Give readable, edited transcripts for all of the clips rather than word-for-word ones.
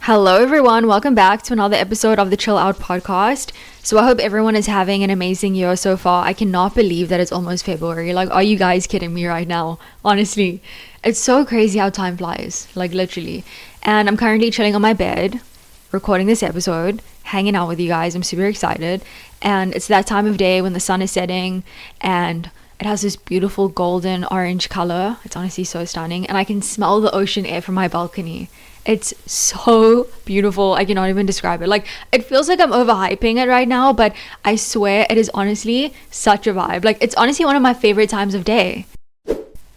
Hello everyone, welcome back to another episode of the Chill Out podcast. So I hope everyone is having an amazing year so far. I cannot believe that it's almost February. Like, are you guys kidding me right now? Honestly, it's so crazy how time flies, like literally. And I'm currently chilling on my bed, recording this episode, hanging out with you guys. I'm super excited. And it's that time of day when the sun is setting and it has this beautiful golden orange color. It's honestly so stunning. And I can smell the ocean air from my balcony. It's so beautiful. I cannot even describe it. Like, it feels like I'm overhyping it right now, but I swear it is honestly such a vibe. Like, it's honestly one of my favorite times of day.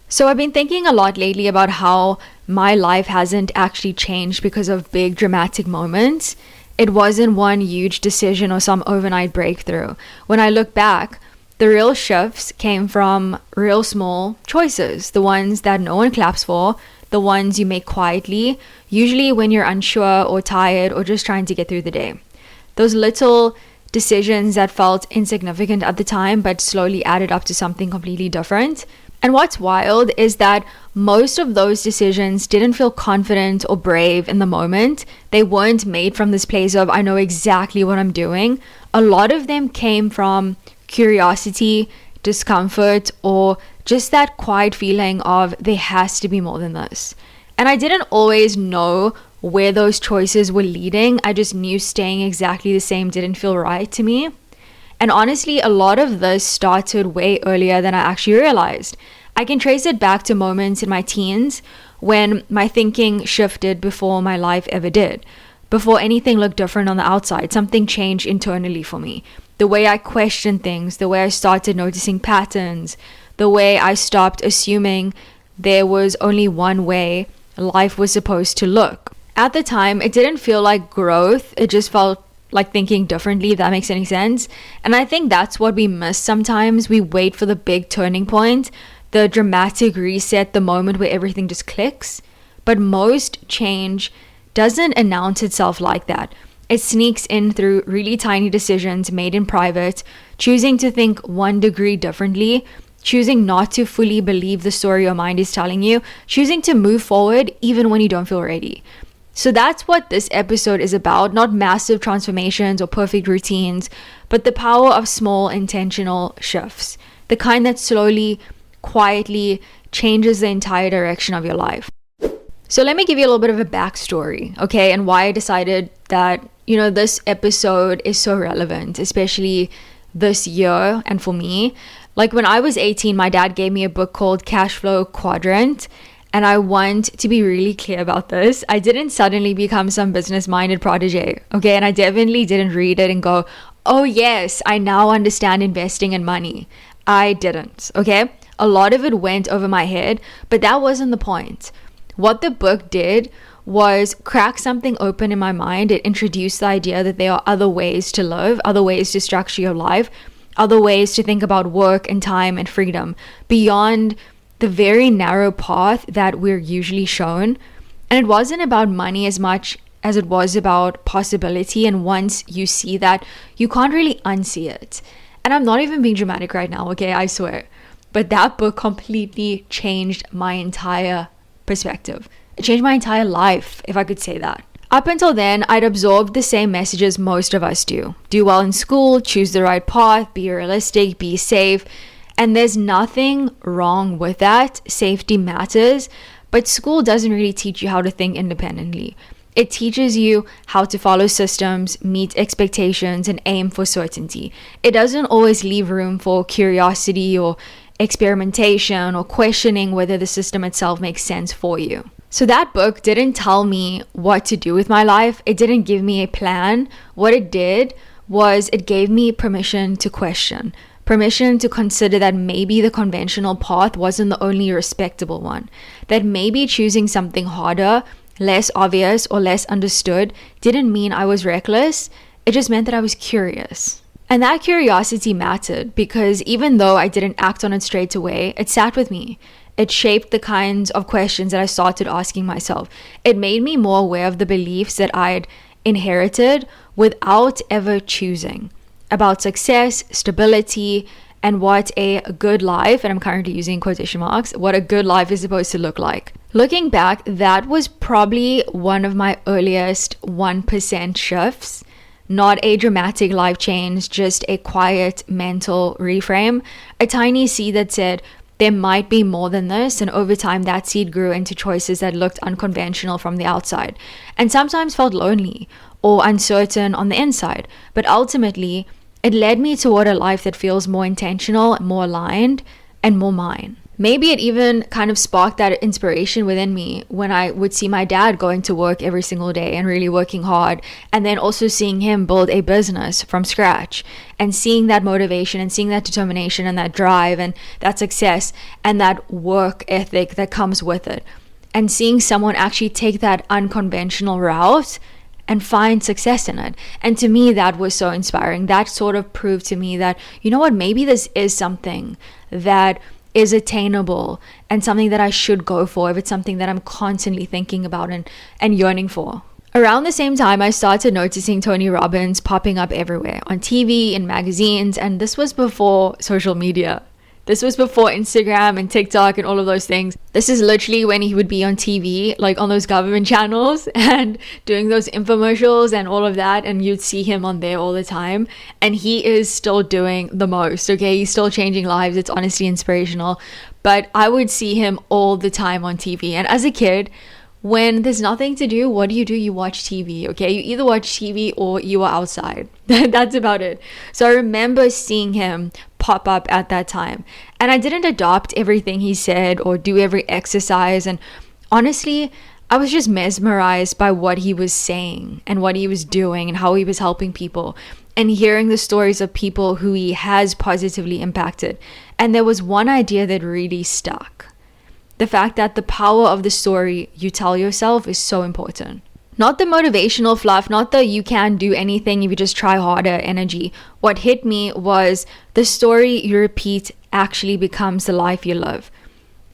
So I've been thinking a lot lately about how my life hasn't actually changed because of big dramatic moments. It wasn't one huge decision or some overnight breakthrough. When I look back, the real shifts came from real small choices, the ones that no one claps for, the ones you make quietly, usually when you're unsure or tired or just trying to get through the day. Those little decisions that felt insignificant at the time but slowly added up to something completely different. And what's wild is that most of those decisions didn't feel confident or brave in the moment. They weren't made from this place of, I know exactly what I'm doing. A lot of them came from curiosity, discomfort, or just that quiet feeling of there has to be more than this. And I didn't always know where those choices were leading. I just knew staying exactly the same didn't feel right to me. And honestly, a lot of this started way earlier than I actually realized. I can trace it back to moments in my teens when my thinking shifted before my life ever did. Before anything looked different on the outside, something changed internally for me. The way I questioned things, the way I started noticing patterns, the way I stopped assuming there was only one way life was supposed to look. At the time, it didn't feel like growth. It just felt like thinking differently, if that makes any sense. And I think that's what we miss sometimes. We wait for the big turning point, the dramatic reset, the moment where everything just clicks. But most change doesn't announce itself like that. It sneaks in through really tiny decisions made in private, choosing to think 1 degree differently, choosing not to fully believe the story your mind is telling you, choosing to move forward even when you don't feel ready. So that's what this episode is about, not massive transformations or perfect routines, but the power of small intentional shifts, the kind that slowly, quietly changes the entire direction of your life. So let me give you a little bit of a backstory, okay, and why I decided that, this episode is so relevant, especially this year and for me. Like, when I was 18, my dad gave me a book called Cash Flow Quadrant. And I want to be really clear about this. I didn't suddenly become some business-minded protege, okay? And I definitely didn't read it and go, oh yes, I now understand investing in money. I didn't, okay? A lot of it went over my head, but that wasn't the point. What the book did was crack something open in my mind. It introduced the idea that there are other ways to live, other ways to structure your life, other ways to think about work and time and freedom beyond the very narrow path that we're usually shown. And it wasn't about money as much as it was about possibility. And once you see that, you can't really unsee it. And I'm not even being dramatic right now, okay? I swear. But that book completely changed my entire perspective. It changed my entire life, if I could say that. Up until then, I'd absorbed the same messages most of us do. Do well in school, choose the right path, be realistic, be safe. And there's nothing wrong with that. Safety matters, but school doesn't really teach you how to think independently. It teaches you how to follow systems, meet expectations, and aim for certainty. It doesn't always leave room for curiosity or experimentation or questioning whether the system itself makes sense for you. So that book didn't tell me what to do with my life. It didn't give me a plan. What it did was it gave me permission to question. Permission to consider that maybe the conventional path wasn't the only respectable one. That maybe choosing something harder, less obvious, or less understood didn't mean I was reckless. It just meant that I was curious. And that curiosity mattered because even though I didn't act on it straight away, it sat with me. It shaped the kinds of questions that I started asking myself. It made me more aware of the beliefs that I'd inherited without ever choosing. About success, stability, and what a good life, and I'm currently using quotation marks, what a good life is supposed to look like. Looking back, that was probably one of my earliest 1% shifts. Not a dramatic life change, just a quiet mental reframe. A tiny seed that said, there might be more than this, and over time that seed grew into choices that looked unconventional from the outside, and sometimes felt lonely or uncertain on the inside. But ultimately, it led me toward a life that feels more intentional, more aligned, and more mine. Maybe it even kind of sparked that inspiration within me when I would see my dad going to work every single day and really working hard, and then also seeing him build a business from scratch, and seeing that motivation and seeing that determination and that drive and that success and that work ethic that comes with it, and seeing someone actually take that unconventional route and find success in it. And to me, that was so inspiring. That sort of proved to me that, you know what, maybe this is something that is attainable and something that I should go for if it's something that I'm constantly thinking about and yearning for. Around the same time, I started noticing Tony Robbins popping up everywhere, on TV, in magazines, and this was before social media. This was before Instagram and TikTok and all of those things. This is literally when he would be on TV, like on those government channels and doing those infomercials and all of that. And you'd see him on there all the time. And he is still doing the most, okay? He's still changing lives. It's honestly inspirational. But I would see him all the time on TV. And as a kid, when there's nothing to do, what do? You watch TV, okay? You either watch TV or you are outside. That's about it. So I remember seeing him pop up at that time. And I didn't adopt everything he said or do every exercise. And honestly, I was just mesmerized by what he was saying and what he was doing and how he was helping people, and hearing the stories of people who he has positively impacted. And there was one idea that really stuck. The fact that the power of the story you tell yourself is so important. Not the motivational fluff, not the you can do anything if you just try harder energy. What hit me was the story you repeat actually becomes the life you live.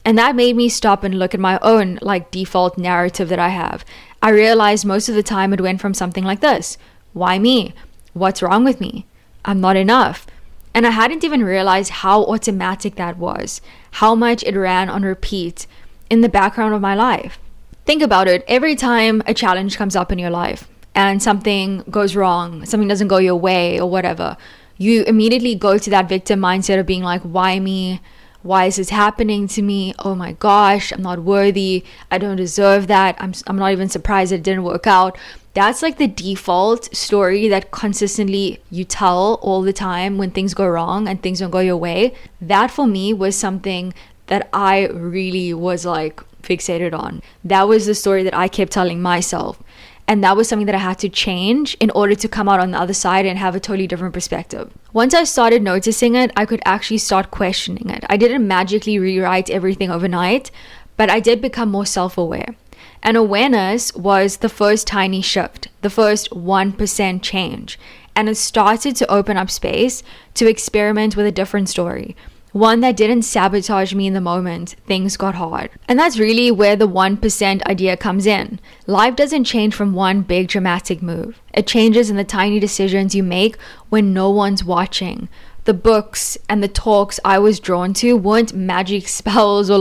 And that made me stop and look at my own default narrative that I have. I realized most of the time it went from something like this. Why me? What's wrong with me? I'm not enough. And I hadn't even realized how automatic that was, how much it ran on repeat in the background of my life. Think about it. Every time a challenge comes up in your life and something goes wrong, something doesn't go your way or whatever, you immediately go to that victim mindset of being like, why me? Why is this happening to me? Oh my gosh, I'm not worthy. I don't deserve that. I'm not even surprised it didn't work out. That's like the default story that consistently you tell all the time when things go wrong and things don't go your way. That for me was something that I really was fixated on. That was the story that I kept telling myself. And that was something that I had to change in order to come out on the other side and have a totally different perspective. Once I started noticing it, I could actually start questioning it. I didn't magically rewrite everything overnight, but I did become more self-aware. And awareness was the first tiny shift, the first 1% change. And it started to open up space to experiment with a different story. One that didn't sabotage me in the moment things got hard. And that's really where the 1% idea comes in. Life doesn't change from one big dramatic move. It changes in the tiny decisions you make when no one's watching. The books and the talks I was drawn to weren't magic spells or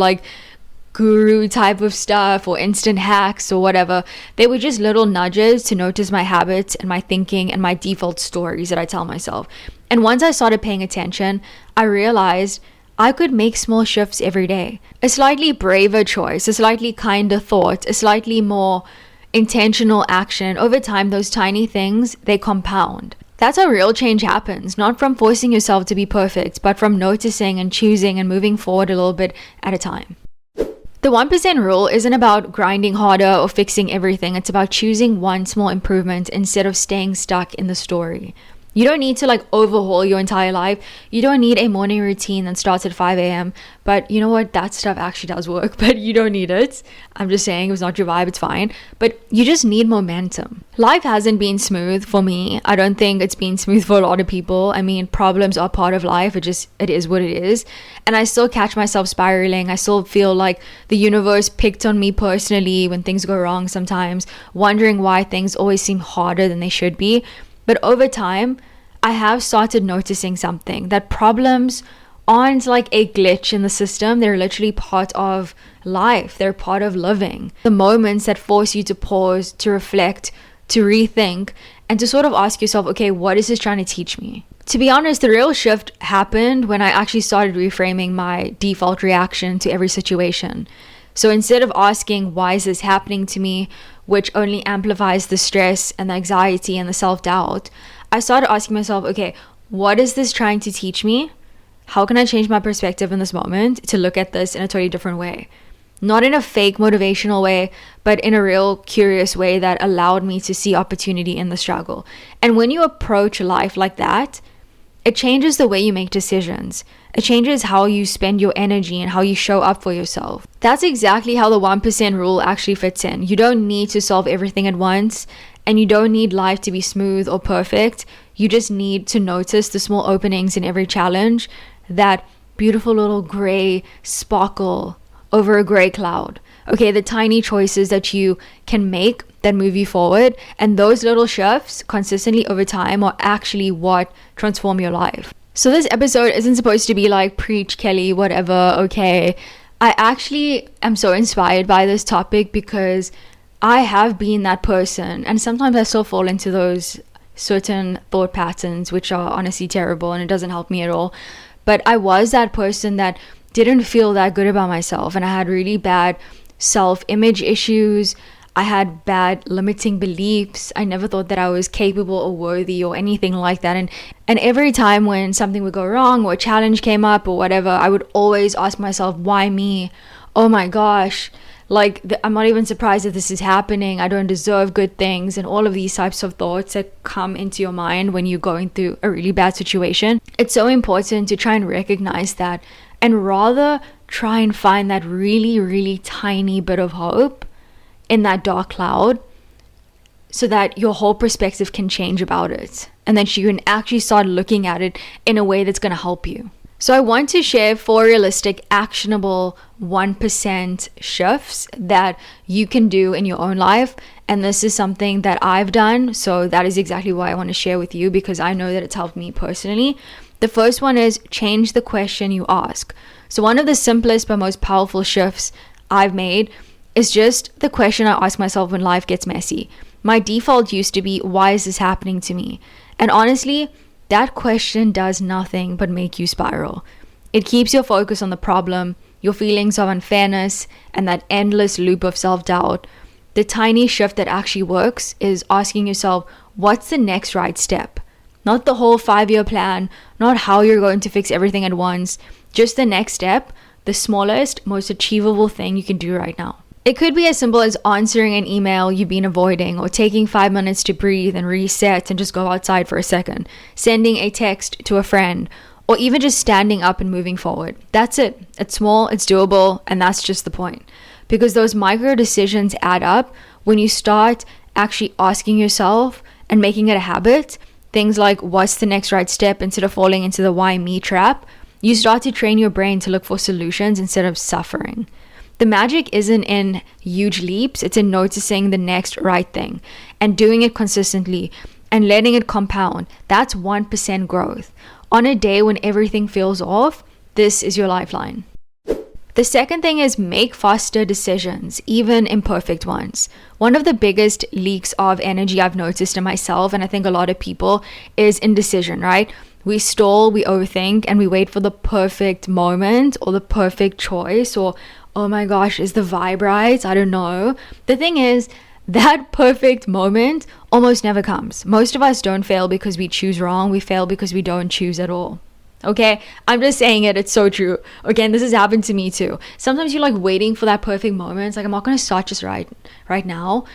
guru type of stuff or instant hacks or whatever. They were just little nudges to notice my habits and my thinking and my default stories that I tell myself. And once I started paying attention, I realized I could make small shifts every day. A slightly braver choice, a slightly kinder thought, a slightly more intentional action. Over time, those tiny things, they compound. That's how real change happens, not from forcing yourself to be perfect, but from noticing and choosing and moving forward a little bit at a time. The 1% rule isn't about grinding harder or fixing everything. It's about choosing one small improvement instead of staying stuck in the story. You don't need to overhaul your entire life. You don't need a morning routine that starts at 5 a.m. But you know what? That stuff actually does work, but you don't need it. I'm just saying, if it's not your vibe, it's fine. But you just need momentum. Life hasn't been smooth for me. I don't think it's been smooth for a lot of people. I mean, problems are part of life. It is what it is. And I still catch myself spiraling. I still feel like the universe picked on me personally when things go wrong sometimes, wondering why things always seem harder than they should be. But over time, I have started noticing something, that problems aren't like a glitch in the system. They're literally part of life. They're part of living. The moments that force you to pause, to reflect, to rethink, and to sort of ask yourself, okay, what is this trying to teach me? To be honest, the real shift happened when I actually started reframing my default reaction to every situation. So instead of asking, why is this happening to me, which only amplifies the stress and the anxiety and the self-doubt, I started asking myself, okay, what is this trying to teach me? How can I change my perspective in this moment to look at this in a totally different way? Not in a fake motivational way, but in a real curious way that allowed me to see opportunity in the struggle. And when you approach life like that, it changes the way you make decisions. It changes how you spend your energy and how you show up for yourself. That's exactly how the 1% rule actually fits in. You don't need to solve everything at once, and you don't need life to be smooth or perfect. You just need to notice the small openings in every challenge, that beautiful little gray sparkle over a gray cloud. Okay, the tiny choices that you can make that move you forward, and those little shifts consistently over time are actually what transform your life. So this episode isn't supposed to be like preach Kelly, whatever, okay? I actually am so inspired by this topic because I have been that person, and sometimes I still fall into those certain thought patterns which are honestly terrible, and it doesn't help me at all. But I was that person that didn't feel that good about myself, and I had really bad self-image issues. I had bad limiting beliefs. I never thought that I was capable or worthy or anything like that. And every time when something would go wrong or a challenge came up or whatever, I would always ask myself, why me? Oh my gosh, like I'm not even surprised that this is happening. I don't deserve good things, and all of these types of thoughts that come into your mind when you're going through a really bad situation. It's so important to try and recognize that, and rather try and find that really, really tiny bit of hope in that dark cloud, so that your whole perspective can change about it, and that you can actually start looking at it in a way that's going to help you. So I want to share 4 realistic, actionable 1% shifts that you can do in your own life. And this is something that I've done. So that is exactly why I want to share with you, because I know that it's helped me personally. The first one is change the question you ask. So one of the simplest but most powerful shifts I've made is just the question I ask myself when life gets messy. My default used to be, why is this happening to me? And honestly, that question does nothing but make you spiral. It keeps your focus on the problem, your feelings of unfairness, and that endless loop of self-doubt. The tiny shift that actually works is asking yourself, what's the next right step? Not the whole 5-year plan, not how you're going to fix everything at once, just the next step, the smallest, most achievable thing you can do right now. It could be as simple as answering an email you've been avoiding, or taking 5 minutes to breathe and reset and just go outside for a second, sending a text to a friend, or even just standing up and moving forward. That's it. It's small, it's doable, and that's just the point. Because those micro decisions add up when you start actually asking yourself and making it a habit. Things like, what's the next right step, instead of falling into the why me trap. You start to train your brain to look for solutions instead of suffering. The magic isn't in huge leaps, it's in noticing the next right thing and doing it consistently and letting it compound. That's 1% growth. On a day when everything feels off, this is your lifeline. The second thing is make faster decisions, even imperfect ones. One of the biggest leaks of energy I've noticed in myself, and I think a lot of people, is indecision, right? We stall, we overthink, and we wait for the perfect moment or the perfect choice, or oh my gosh, is the vibe right? I don't know. The thing is, that perfect moment almost never comes. Most of us don't fail because we choose wrong. We fail because we don't choose at all. Okay? I'm just saying it. It's so true. Okay, and this has happened to me too. Sometimes you're like waiting for that perfect moment. It's like, I'm not going to start just right now.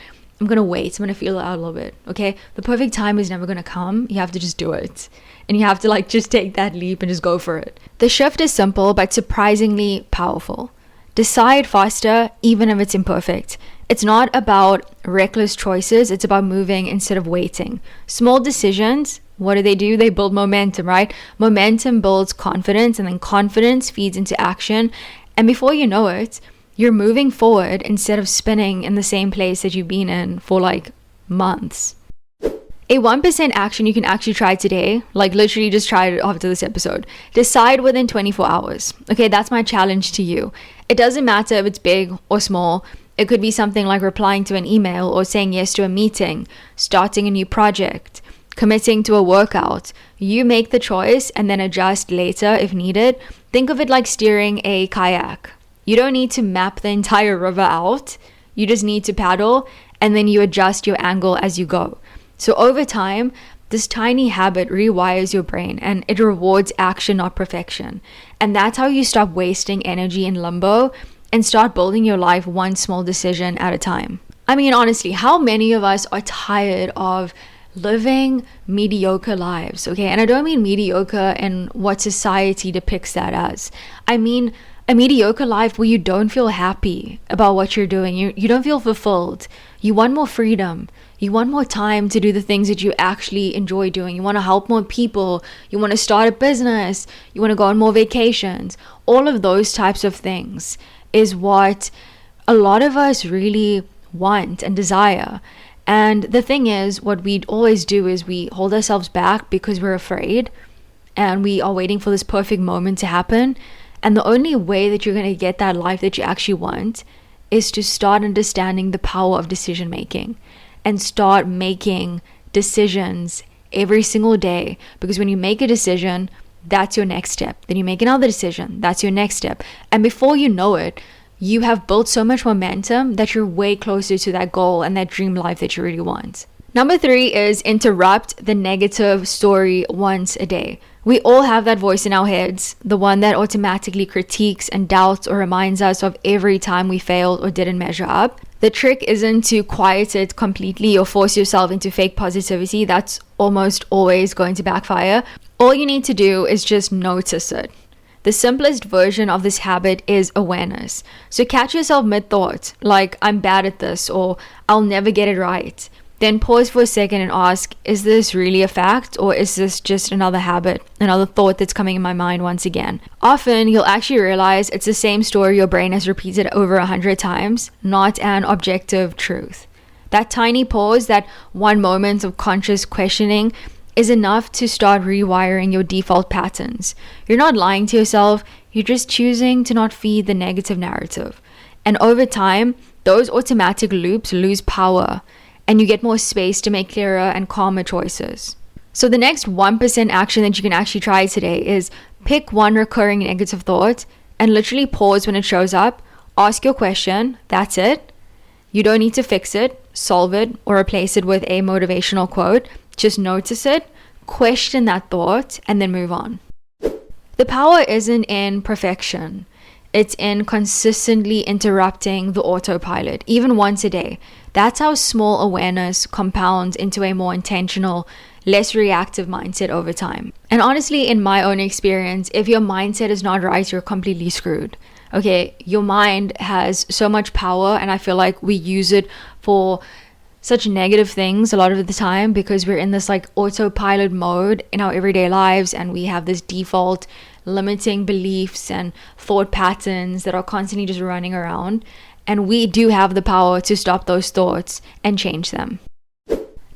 I'm going to wait. I'm going to feel it out a little bit. Okay? The perfect time is never going to come. You have to just do it. And you have to like just take that leap and just go for it. The shift is simple but surprisingly powerful. Decide faster, even if it's imperfect. It's not about reckless choices. It's about moving instead of waiting. Small decisions, what do? They build momentum, right? Momentum builds confidence, and then confidence feeds into action. And before you know it, you're moving forward instead of spinning in the same place that you've been in for like months. A 1% action you can actually try today, like literally just try it after this episode. Decide within 24 hours. Okay, that's my challenge to you. It doesn't matter if it's big or small. It could be something like replying to an email or saying yes to a meeting, starting a new project, committing to a workout. You make the choice and then adjust later if needed. Think of it like steering a kayak. You don't need to map the entire river out. You just need to paddle, and then you adjust your angle as you go. So over time, this tiny habit rewires your brain and it rewards action, not perfection. And that's how you stop wasting energy in limbo and start building your life one small decision at a time. I mean, honestly, how many of us are tired of living mediocre lives? Okay, and I don't mean mediocre in what society depicts that as. I mean a mediocre life where you don't feel happy about what you're doing. You don't feel fulfilled. You want more freedom. You want more time to do the things that you actually enjoy doing. You want to help more people. You want to start a business. You want to go on more vacations. All of those types of things is what a lot of us really want and desire. And the thing is, what we always do is we hold ourselves back because we're afraid and we are waiting for this perfect moment to happen. And the only way that you're going to get that life that you actually want is to start understanding the power of decision making and start making decisions every single day. Because when you make a decision, that's your next step. Then you make another decision, that's your next step. And before you know it, you have built so much momentum that you're way closer to that goal and that dream life that you really want. Number 3 is interrupt the negative story once a day. We all have that voice in our heads, the one that automatically critiques and doubts or reminds us of every time we failed or didn't measure up. The trick isn't to quiet it completely or force yourself into fake positivity. That's almost always going to backfire. All you need to do is just notice it. The simplest version of this habit is awareness. So catch yourself mid-thought, like I'm bad at this or I'll never get it right. Then pause for a second and ask, is this really a fact or is this just another habit, another thought that's coming in my mind once again? Often you'll actually realize it's the same story your brain has repeated over 100 times, not an objective truth. That tiny pause, that one moment of conscious questioning is enough to start rewiring your default patterns. You're not lying to yourself, you're just choosing to not feed the negative narrative. And over time, those automatic loops lose power and you get more space to make clearer and calmer choices. So the next 1% action that you can actually try today is pick one recurring negative thought and literally pause when it shows up. Ask your question, that's it. You don't need to fix it, solve it, or replace it with a motivational quote. Just notice it, question that thought, and then move on. The power isn't in perfection. It's in consistently interrupting the autopilot, even once a day. That's how small awareness compounds into a more intentional, less reactive mindset over time. And honestly, in my own experience, if your mindset is not right, you're completely screwed. Okay, your mind has so much power, and I feel like we use it for such negative things a lot of the time because we're in this like autopilot mode in our everyday lives, and we have this default limiting beliefs and thought patterns that are constantly just running around. And we do have the power to stop those thoughts and change them.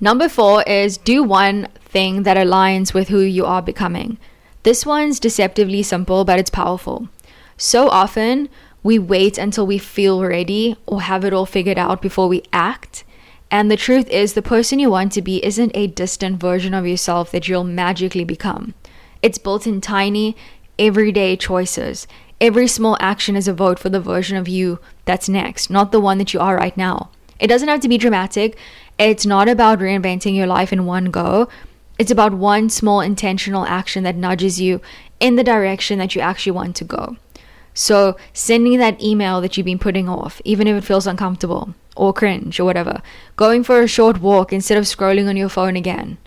Number 4 is do one thing that aligns with who you are becoming. This one's deceptively simple, but it's powerful. So often we wait until we feel ready or have it all figured out before we act. And the truth is, the person you want to be isn't a distant version of yourself that you'll magically become. It's built in tiny, everyday choices. Every small action is a vote for the version of you that's next, not the one that you are right now. It doesn't have to be dramatic. It's not about reinventing your life in one go. It's about one small intentional action that nudges you in the direction that you actually want to go. So sending that email that you've been putting off, even if it feels uncomfortable or cringe or whatever. Going for a short walk instead of scrolling on your phone again.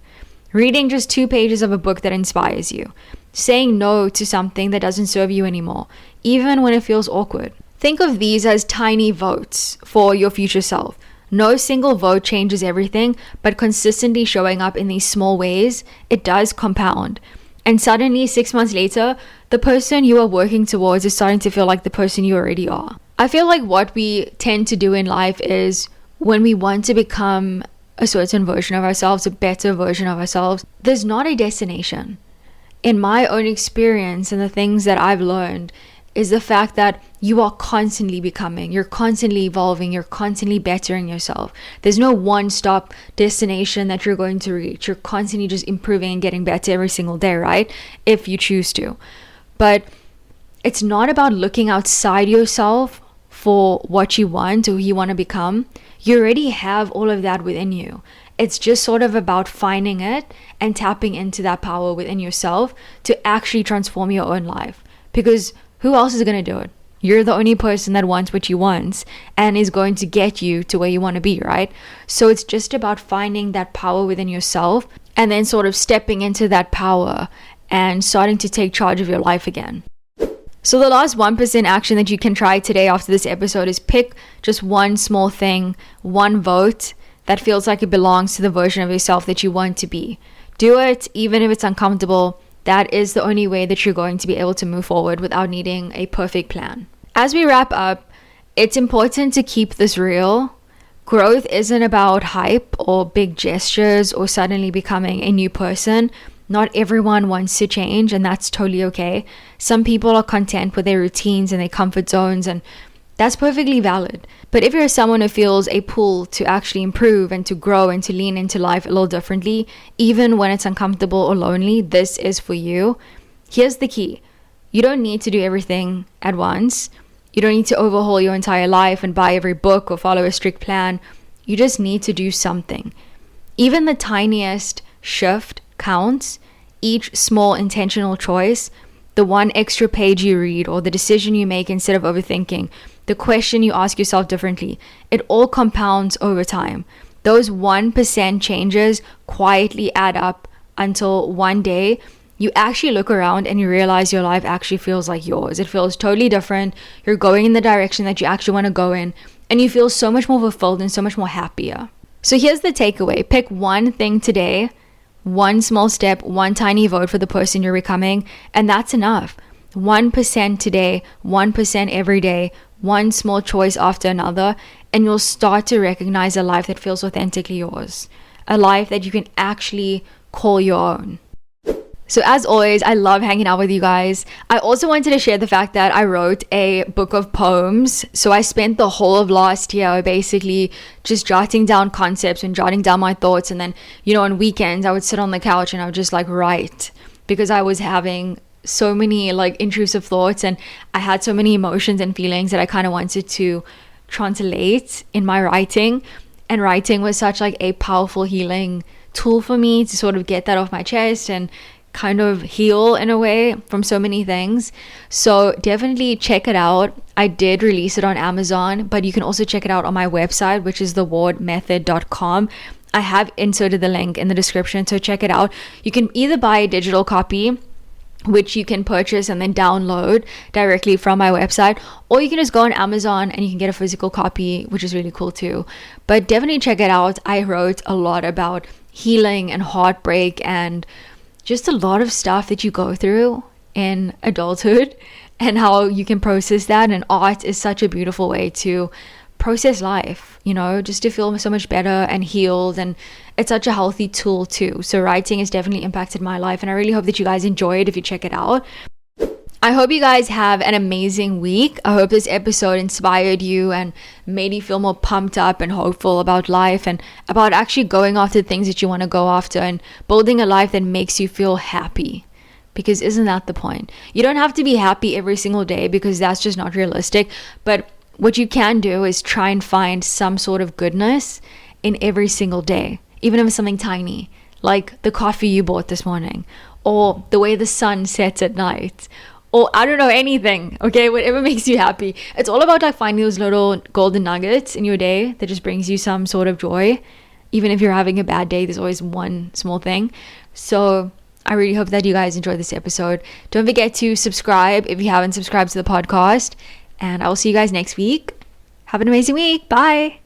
Reading just 2 pages of a book that inspires you. Saying no to something that doesn't serve you anymore, even when it feels awkward. Think of these as tiny votes for your future self. No single vote changes everything, but consistently showing up in these small ways, it does compound. And suddenly, 6 months later, the person you are working towards is starting to feel like the person you already are. I feel like what we tend to do in life is when we want to become a certain version of ourselves, a better version of ourselves, there's not a destination. In my own experience and the things that I've learned is the fact that you are constantly becoming, you're constantly evolving, you're constantly bettering yourself. There's no one-stop destination that you're going to reach. You're constantly just improving and getting better every single day, right? If you choose to. But it's not about looking outside yourself for what you want or who you want to become. You already have all of that within you. It's just sort of about finding it and tapping into that power within yourself to actually transform your own life. Because who else is going to do it? You're the only person that wants what you want and is going to get you to where you want to be, right? So it's just about finding that power within yourself and then sort of stepping into that power and starting to take charge of your life again. So the last 1% action that you can try today after this episode is pick just one small thing, one vote that feels like it belongs to the version of yourself that you want to be. Do it, even if it's uncomfortable. That is the only way that you're going to be able to move forward without needing a perfect plan. As we wrap up, it's important to keep this real. Growth isn't about hype or big gestures or suddenly becoming a new person. Not everyone wants to change, and that's totally okay. Some people are content with their routines and their comfort zones, and that's perfectly valid. But if you're someone who feels a pull to actually improve and to grow and to lean into life a little differently, even when it's uncomfortable or lonely, this is for you. Here's the key. You don't need to do everything at once. You don't need to overhaul your entire life and buy every book or follow a strict plan. You just need to do something. Even the tiniest shift counts. Each small intentional choice, the one extra page you read or the decision you make instead of overthinking, the question you ask yourself differently, it all compounds over time. Those 1% changes quietly add up until one day you actually look around and you realize your life actually feels like yours. It feels totally different. You're going in the direction that you actually want to go in, and you feel so much more fulfilled and so much more happier. So here's the takeaway. Pick one thing today, one small step, one tiny vote for the person you're becoming, and that's enough. 1% today, 1% every day, one small choice after another, and you'll start to recognize a life that feels authentically yours. A life that you can actually call your own. So as always, I love hanging out with you guys. I also wanted to share the fact that I wrote a book of poems. So I spent the whole of last year basically just jotting down concepts and jotting down my thoughts. And then, on weekends, I would sit on the couch and I would just write, because I was having so many intrusive thoughts and I had so many emotions and feelings that I kind of wanted to translate in my writing. And writing was such a powerful healing tool for me to sort of get that off my chest and kind of heal in a way from so many things. So definitely check it out. I did release it on Amazon, but you can also check it out on my website, which is thewardmethod.com. I have inserted the link in the description, so check it out. You can either buy a digital copy, which you can purchase and then download directly from my website, or you can just go on Amazon and you can get a physical copy, which is really cool too. But definitely check it out. I wrote a lot about healing and heartbreak and just a lot of stuff that you go through in adulthood and how you can process that. And art is such a beautiful way to process life, just to feel so much better and healed. And it's such a healthy tool too. So writing has definitely impacted my life, and I really hope that you guys enjoy it if you check it out. I hope you guys have an amazing week. I hope this episode inspired you and made you feel more pumped up and hopeful about life and about actually going after the things that you want to go after and building a life that makes you feel happy. Because isn't that the point? You don't have to be happy every single day, because that's just not realistic. But what you can do is try and find some sort of goodness in every single day, even if it's something tiny, like the coffee you bought this morning, or the way the sun sets at night, or I don't know, anything, okay? Whatever makes you happy. It's all about finding those little golden nuggets in your day that just brings you some sort of joy. Even if you're having a bad day, there's always one small thing. So I really hope that you guys enjoyed this episode. Don't forget to subscribe if you haven't subscribed to the podcast. And I will see you guys next week. Have an amazing week. Bye.